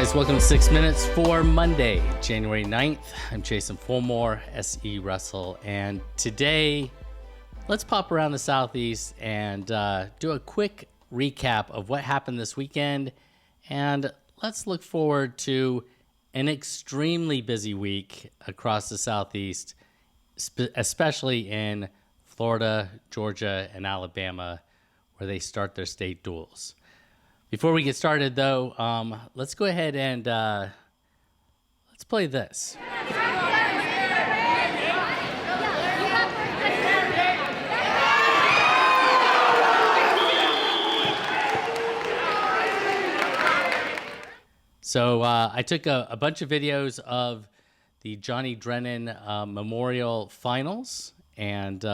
guys, welcome to 6 Minutes for Monday, January 9th. I'm Jason Fulmore, SE Russell, and today let's pop around the Southeast and do a quick recap of what happened this weekend, and let's look forward to an extremely busy week across the Southeast, especially in Florida, Georgia, and Alabama, where they start their state duels. Before we get started, though, let's go ahead and let's play this. So I took a bunch of videos of the Johnny Drennan Memorial Finals, and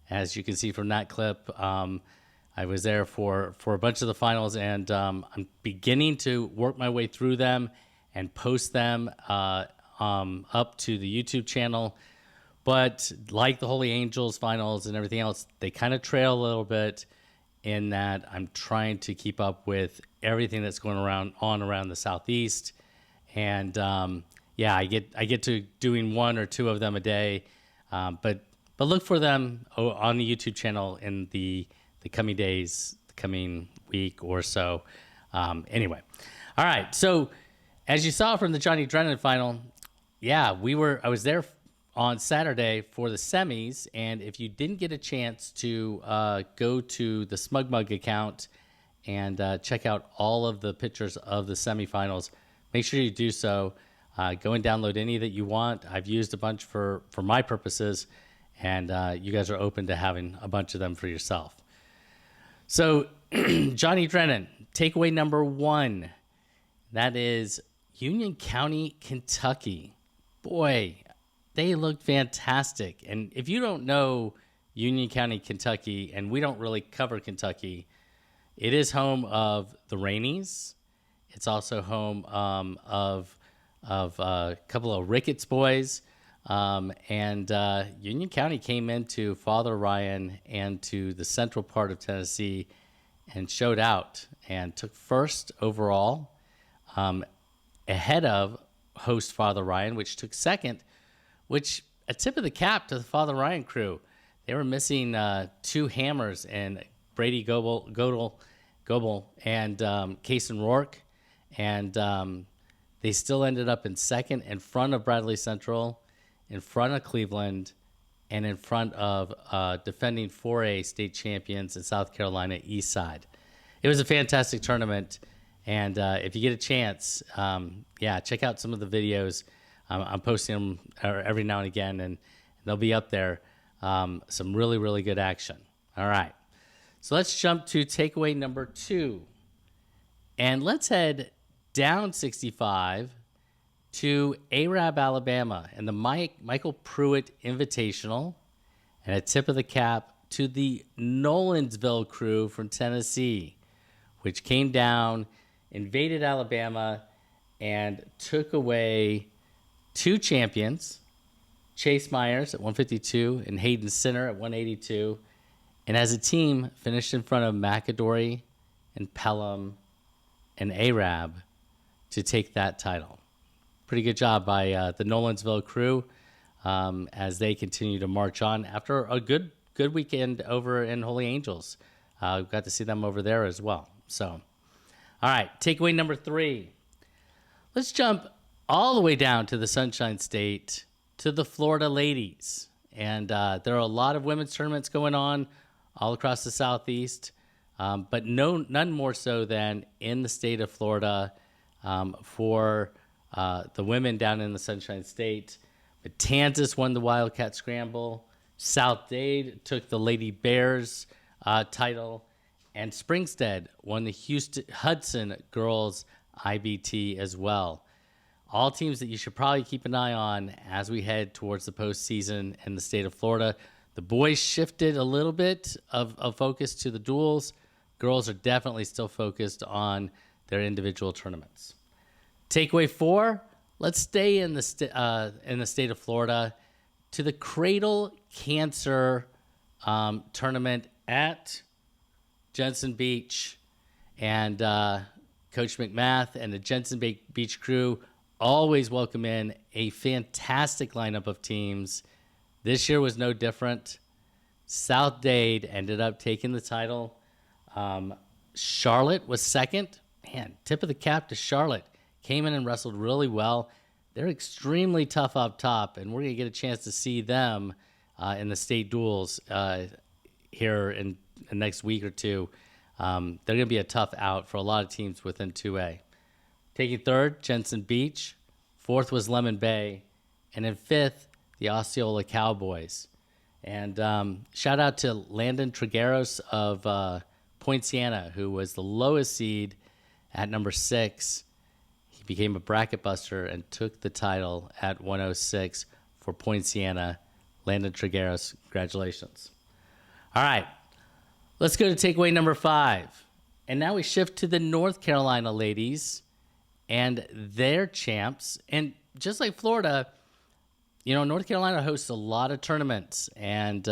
as you can see from that clip, I was there for a bunch of the finals, and I'm beginning to work my way through them and post them up to the YouTube channel. But like the Holy Angels finals and everything else, they kind of trail a little bit in that I'm trying to keep up with everything that's going on around the Southeast. And yeah, I get to doing one or two of them a day, but look for them on the YouTube channel in the coming days, the coming week or so. Anyway, all right. So as you saw from the Johnny Drennan final, yeah, I was there on Saturday for the semis, and if you didn't get a chance to go to the Smug Mug account and check out all of the pictures of the semifinals, make sure you do so. Go and download any that you want. I've used a bunch for my purposes, and you guys are open to having a bunch of them for yourself. So Johnny Drennan, takeaway number 1, that is Union County, Kentucky. Boy, they look fantastic. And if you don't know Union County, Kentucky, and we don't really cover Kentucky, it is home of the Rainies. It's also home of a couple of Ricketts boys. And Union County came into Father Ryan and to the central part of Tennessee and showed out and took first overall, ahead of host Father Ryan, which took second, which a tip of the cap to the Father Ryan crew. They were missing 2 hammers in Brady Goebel and Cason Rourke, and they still ended up in second in front of Bradley Central, in front of Cleveland, and in front of defending 4A state champions in South Carolina Eastside. It was a fantastic tournament, and if you get a chance, check out some of the videos. I'm posting them every now and again, and they'll be up there. Some really, really good action. All right, so let's jump to takeaway number 2, and let's head down 65 to Arab, Alabama, and the Michael Pruitt Invitational, and a tip of the cap to the Nolensville crew from Tennessee, which came down, invaded Alabama, and took away 2 champions, Chase Myers at 152 and Hayden Sinner at 182, and as a team finished in front of McAdory and Pelham and Arab to take that title. Pretty good job by the Nolensville crew as they continue to march on after a good weekend over in Holy Angels. Got to see them over there as well. So, all right, takeaway number 3. Let's jump all the way down to the Sunshine State to the Florida ladies. And there are a lot of women's tournaments going on all across the Southeast, but none more so than in the state of Florida for the women down in the Sunshine State. Matanzas won the Wildcat Scramble. South Dade took the Lady Bears title. And Springstead won the Hudson Girls IBT as well. All teams that you should probably keep an eye on as we head towards the postseason in the state of Florida. The boys shifted a little bit of focus to the duels. Girls are definitely still focused on their individual tournaments. Takeaway 4, let's stay in the state of Florida to the Cradle Cancer tournament at Jensen Beach. And Coach McMath and the Jensen Beach crew always welcome in a fantastic lineup of teams. This year was no different. South Dade ended up taking the title. Charlotte was second. Man, tip of the cap to Charlotte. Came in and wrestled really well. They're extremely tough up top, and we're going to get a chance to see them in the state duels here in the next week or two. They're going to be a tough out for a lot of teams within 2A. Taking third, Jensen Beach. Fourth was Lemon Bay. And in fifth, the Osceola Cowboys. And shout out to Landon Trigueros of Poinciana, who was the lowest seed at number 6. He became a bracket buster and took the title at 106 for Poinciana. Landon Trigueros, congratulations. All right, let's go to takeaway number 5. And now we shift to the North Carolina ladies and their champs. And just like Florida, you know, North Carolina hosts a lot of tournaments. And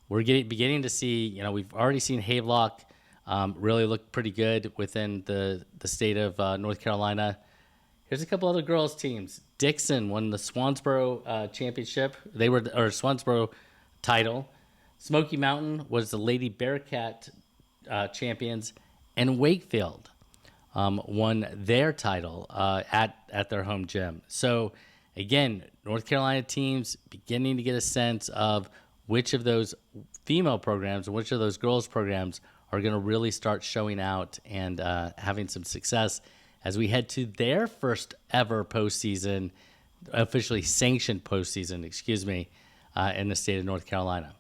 we're beginning to see, we've already seen Havelock really look pretty good within the state of North Carolina. Here's a couple other girls' teams. Dixon won the Swansboro championship. Or Swansboro title. Smoky Mountain was the Lady Bearcat champions, and Wakefield won their title at their home gym. So, again, North Carolina teams beginning to get a sense of which of those female programs and which of those girls programs are going to really start showing out and having some success as we head to their first ever postseason, officially sanctioned postseason, in the state of North Carolina.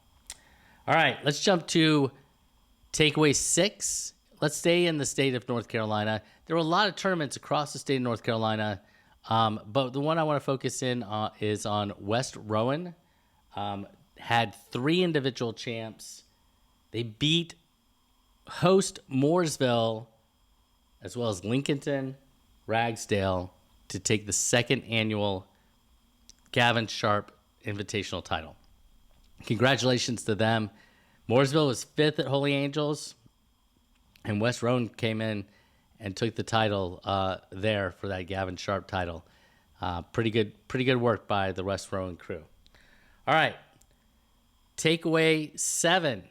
All right, let's jump to takeaway 6. Let's stay in the state of North Carolina. There were a lot of tournaments across the state of North Carolina, but the one I want to focus in is on West Rowan. Had 3 individual champs. They beat host Mooresville, as well as Lincolnton, Ragsdale, to take the 2nd annual Gavin Sharp Invitational title. Congratulations to them. Mooresville was 5th at Holy Angels, and West Rowan came in and took the title there for that Gavin Sharp title. Pretty good work by the West Rowan crew. All right, takeaway 7.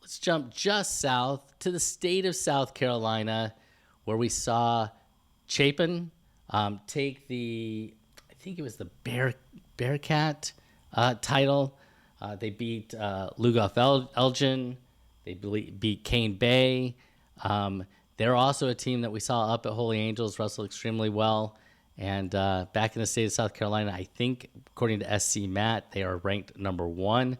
Let's jump just south to the state of South Carolina, where we saw Chapin take the, I think it was the Bearcat title. They beat Lugoff Elgin. They beat Cane Bay. They're also a team that we saw up at Holy Angels wrestle extremely well. And back in the state of South Carolina, I think, according to SC Matt, they are ranked number 1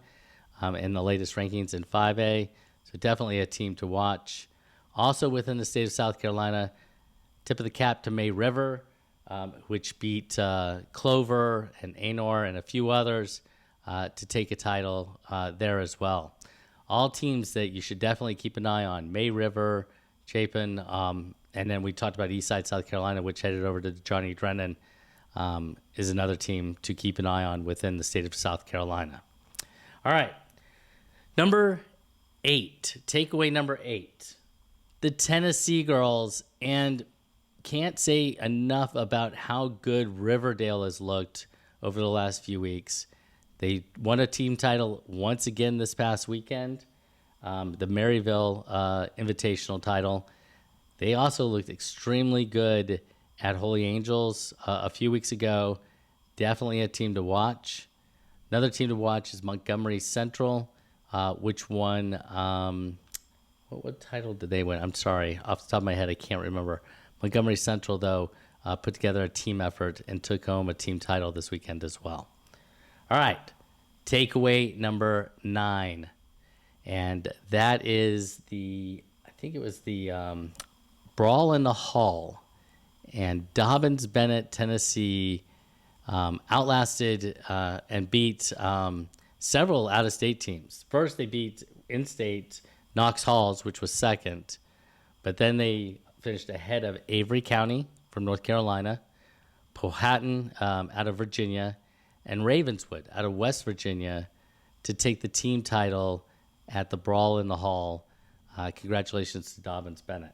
in the latest rankings in 5A. So definitely a team to watch. Also within the state of South Carolina, tip of the cap to May River, which beat Clover and Anor and a few others to take a title there as well. All teams that you should definitely keep an eye on. May River, Chapin, and then we talked about Eastside, South Carolina, which headed over to Johnny Drennan, is another team to keep an eye on within the state of South Carolina. All right. Number 8, takeaway number 8, the Tennessee girls, and can't say enough about how good Riverdale has looked over the last few weeks. They won a team title once again this past weekend, the Maryville Invitational title. They also looked extremely good at Holy Angels a few weeks ago. Definitely a team to watch. Another team to watch is Montgomery Central, which won, what title did they win? I'm sorry, off the top of my head, I can't remember. Montgomery Central, though, put together a team effort and took home a team title this weekend as well. All right, takeaway number 9, and that is I think it was the Brawl in the Hall, and Dobyns Bennett, Tennessee, outlasted and beat several out-of-state teams. First, they beat in-state Knox Halls, which was second, but then they finished ahead of Avery County from North Carolina, Powhatan out of Virginia, and Ravenswood out of West Virginia to take the team title at the Brawl in the Hall. Congratulations to Dobyns Bennett.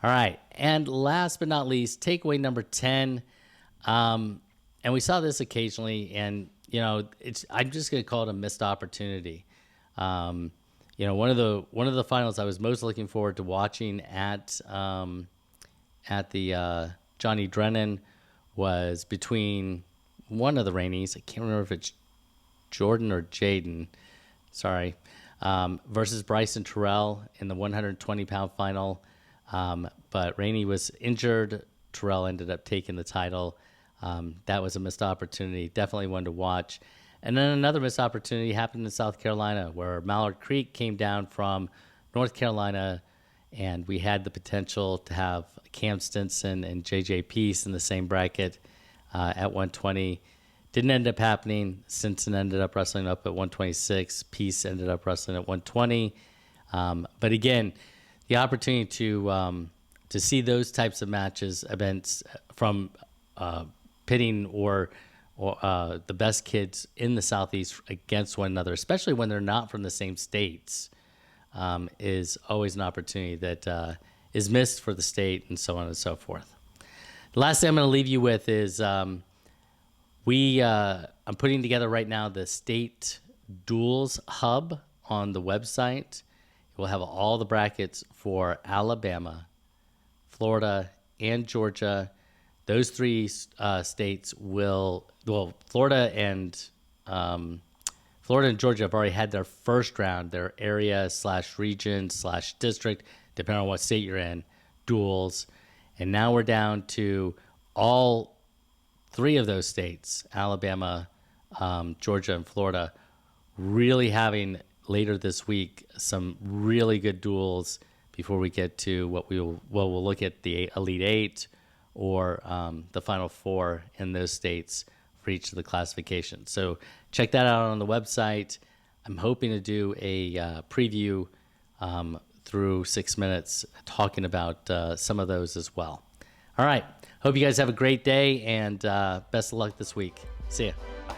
All right. And last but not least, takeaway number 10. And we saw this occasionally, and, I'm just going to call it a missed opportunity. One of the finals I was most looking forward to watching at the Johnny Drennan was between one of the Rainies. I can't remember if it's Jordan or Jaden. Sorry. Versus Bryson Terrell in the 120-pound final. But Rainey was injured. Terrell ended up taking the title. That was a missed opportunity. Definitely one to watch. And then another missed opportunity happened in South Carolina, where Mallard Creek came down from North Carolina, and we had the potential to have Cam Stinson and J.J. Peace in the same bracket at 120. Didn't end up happening. Stinson ended up wrestling up at 126. Peace ended up wrestling at 120. But again, the opportunity to see those types of matches, events from pitting or the best kids in the Southeast against one another, especially when they're not from the same states, is always an opportunity that is missed for the state, and so on and so forth. The last thing I'm going to leave you with is I'm putting together right now the state duels hub on the website. We'll have all the brackets for Alabama, Florida, and Georgia. Those three states Florida and Georgia have already had their first round, their area/region/district, depending on what state you're in, duels. And now we're down to all three of those states, Alabama, Georgia, and Florida, really having later this week some really good duels before we get to we'll look at the Elite Eight or the Final Four in those states for each of the classifications. So check that out on the website. I'm hoping to do a preview through 6 minutes talking about some of those as well. All right. Hope you guys have a great day, and best of luck this week. See ya. Bye.